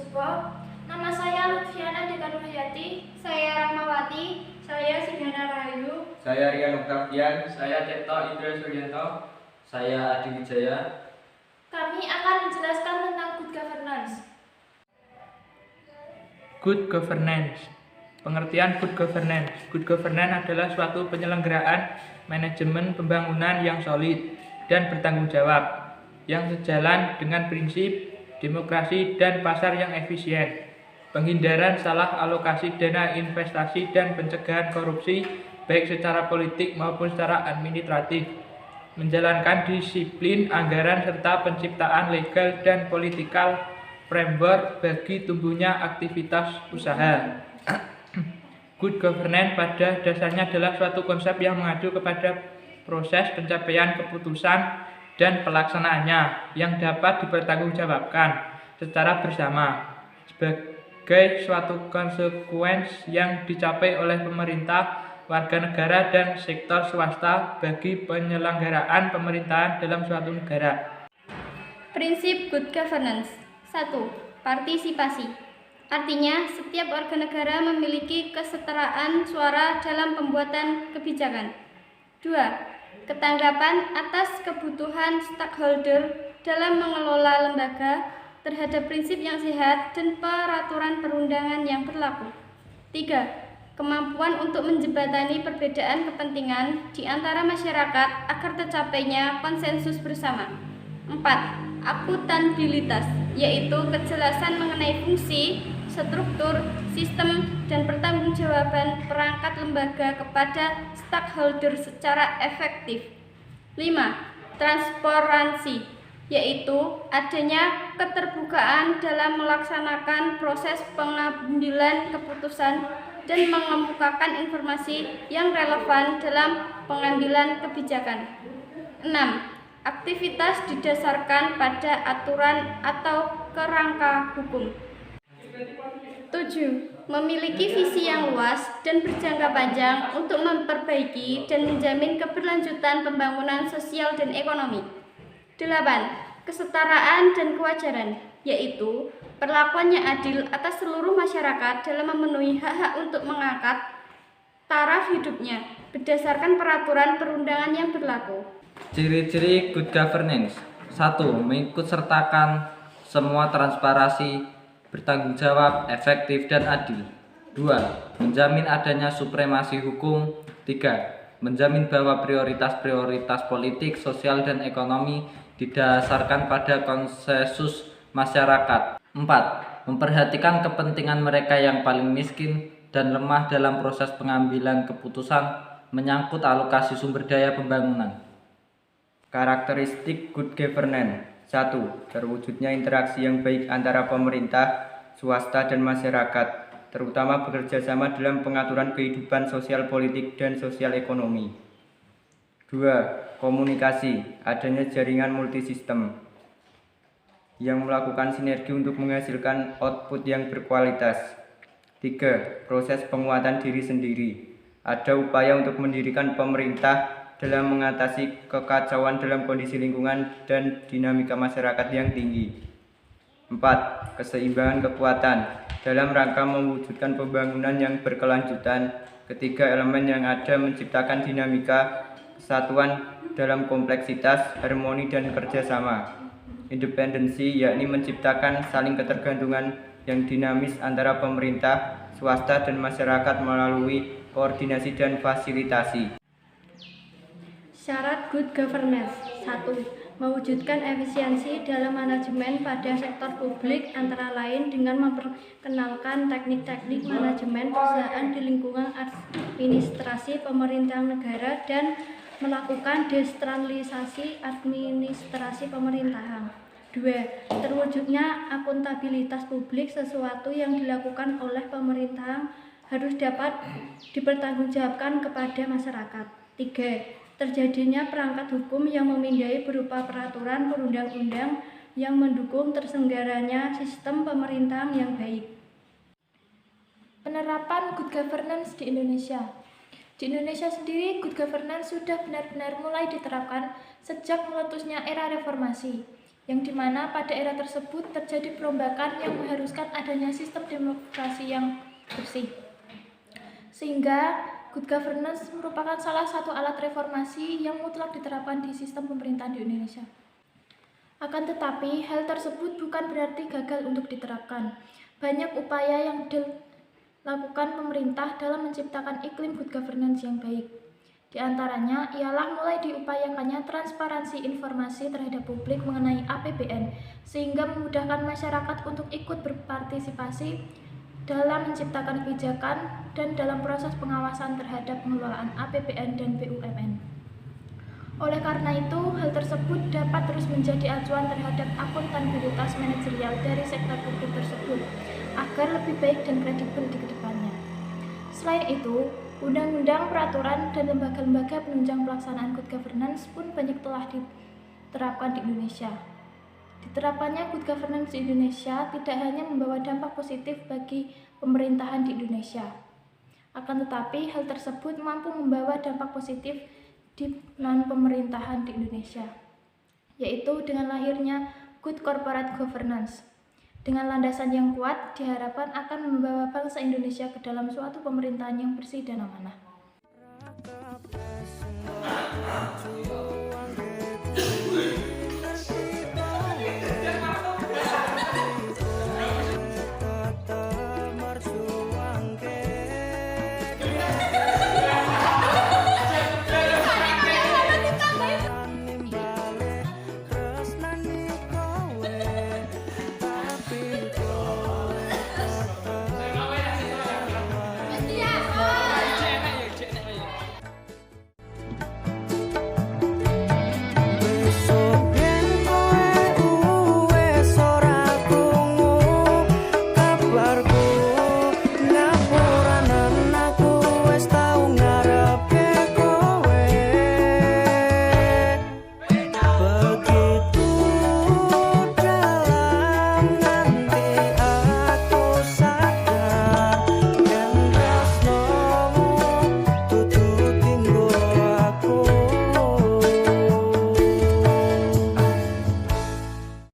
Jogosupo. Nama saya Lutfiana Dekanurhayati. Saya Rahmawati. Saya Singgana Rahayu. Saya Rian Oktavian. Saya Cipto Indra Suryanto. Saya Adi Wijaya. Kami akan menjelaskan tentang good governance. Good governance. Pengertian good governance. Good governance adalah suatu penyelenggaraan manajemen pembangunan yang solid dan bertanggung jawab, yang sejalan dengan prinsip demokrasi dan pasar yang efisien, penghindaran salah alokasi dana investasi dan pencegahan korupsi baik secara politik maupun secara administratif, menjalankan disiplin anggaran serta penciptaan legal dan politikal framework bagi tumbuhnya aktivitas usaha. Good governance pada dasarnya adalah suatu konsep yang mengacu kepada proses pencapaian keputusan dan pelaksanaannya yang dapat dipertanggungjawabkan secara bersama sebagai suatu konsekuensi yang dicapai oleh pemerintah, warga negara, dan sektor swasta bagi penyelenggaraan pemerintahan dalam suatu negara. Prinsip good governance. 1. Partisipasi. Artinya, setiap warga negara memiliki kesetaraan suara dalam pembuatan kebijakan. 2. Ketanggapan atas kebutuhan stakeholder dalam mengelola lembaga terhadap prinsip yang sehat dan peraturan perundangan yang berlaku. 3. Kemampuan untuk menjembatani perbedaan kepentingan di antara masyarakat agar tercapainya konsensus bersama. 4. Akuntabilitas, yaitu kejelasan mengenai fungsi, struktur, sistem, dan pertanggungjawaban perangkat lembaga kepada stakeholder secara efektif. 5. Transparansi, yaitu adanya keterbukaan dalam melaksanakan proses pengambilan keputusan dan mengemukakan informasi yang relevan dalam pengambilan kebijakan. 6. Aktivitas didasarkan pada aturan atau kerangka hukum. 7. Memiliki visi yang luas dan berjangka panjang untuk memperbaiki dan menjamin keberlanjutan pembangunan sosial dan ekonomi. 8. Kesetaraan dan kewajaran, yaitu perlakuan yang adil atas seluruh masyarakat dalam memenuhi hak-hak untuk mengangkat taraf hidupnya berdasarkan peraturan perundangan yang berlaku. Ciri-ciri good governance. 1. Mengikutsertakan semua transparansi, bertanggung jawab, efektif, dan adil. 2. Menjamin adanya supremasi hukum. 3. Menjamin bahwa prioritas-prioritas politik, sosial, dan ekonomi didasarkan pada konsensus masyarakat. 4. Memperhatikan kepentingan mereka yang paling miskin dan lemah dalam proses pengambilan keputusan menyangkut alokasi sumber daya pembangunan. Karakteristik good governance. 1. Terwujudnya interaksi yang baik antara pemerintah, swasta, dan masyarakat, terutama bekerja sama dalam pengaturan kehidupan sosial politik dan sosial ekonomi. 2. Komunikasi. Adanya jaringan multisistem yang melakukan sinergi untuk menghasilkan output yang berkualitas. 3. Proses penguatan diri sendiri. Ada upaya untuk mendirikan pemerintah dalam mengatasi kekacauan dalam kondisi lingkungan dan dinamika masyarakat yang tinggi. 4. Keseimbangan kekuatan dalam rangka mewujudkan pembangunan yang berkelanjutan. Ketiga elemen yang ada menciptakan dinamika kesatuan dalam kompleksitas, harmoni, dan kerjasama. Independensi, yakni menciptakan saling ketergantungan yang dinamis antara pemerintah, swasta, dan masyarakat melalui koordinasi dan fasilitasi. Syarat good governance. 1. Mewujudkan efisiensi dalam manajemen pada sektor publik, antara lain dengan memperkenalkan teknik-teknik manajemen perusahaan di lingkungan administrasi pemerintahan negara dan melakukan desentralisasi administrasi pemerintahan. 2. Terwujudnya akuntabilitas publik, sesuatu yang dilakukan oleh pemerintahan harus dapat dipertanggungjawabkan kepada masyarakat. 3. Terjadinya perangkat hukum yang memindai berupa peraturan perundang-undang yang mendukung terselenggaranya sistem pemerintahan yang baik. Penerapan good governance di Indonesia. Di Indonesia sendiri, good governance sudah benar-benar mulai diterapkan sejak meletusnya era reformasi. yang dimana pada era tersebut terjadi perombakan yang mengharuskan adanya sistem demokrasi yang bersih. Sehingga good governance merupakan salah satu alat reformasi yang mutlak diterapkan di sistem pemerintahan di Indonesia. Akan tetapi, hal tersebut bukan berarti gagal untuk diterapkan. Banyak upaya yang dilakukan pemerintah dalam menciptakan iklim good governance yang baik. Di antaranya ialah mulai diupayakannya transparansi informasi terhadap publik mengenai APBN, sehingga memudahkan masyarakat untuk ikut berpartisipasi dalam menciptakan kebijakan dan dalam proses pengawasan terhadap pengelolaan APBN dan BUMN. Oleh karena itu, hal tersebut dapat terus menjadi acuan terhadap akuntabilitas manajerial dari sektor publik tersebut agar lebih baik dan kredibel di kedepannya. Selain itu, undang-undang, peraturan, dan lembaga-lembaga penunjang pelaksanaan good governance pun banyak telah diterapkan di Indonesia. Diterapkannya good governance di Indonesia tidak hanya membawa dampak positif bagi pemerintahan di Indonesia. Akan tetapi, hal tersebut mampu membawa dampak positif di non-pemerintahan di Indonesia, yaitu dengan lahirnya good corporate governance. Dengan landasan yang kuat, diharapkan akan membawa bangsa Indonesia ke dalam suatu pemerintahan yang bersih dan amanah.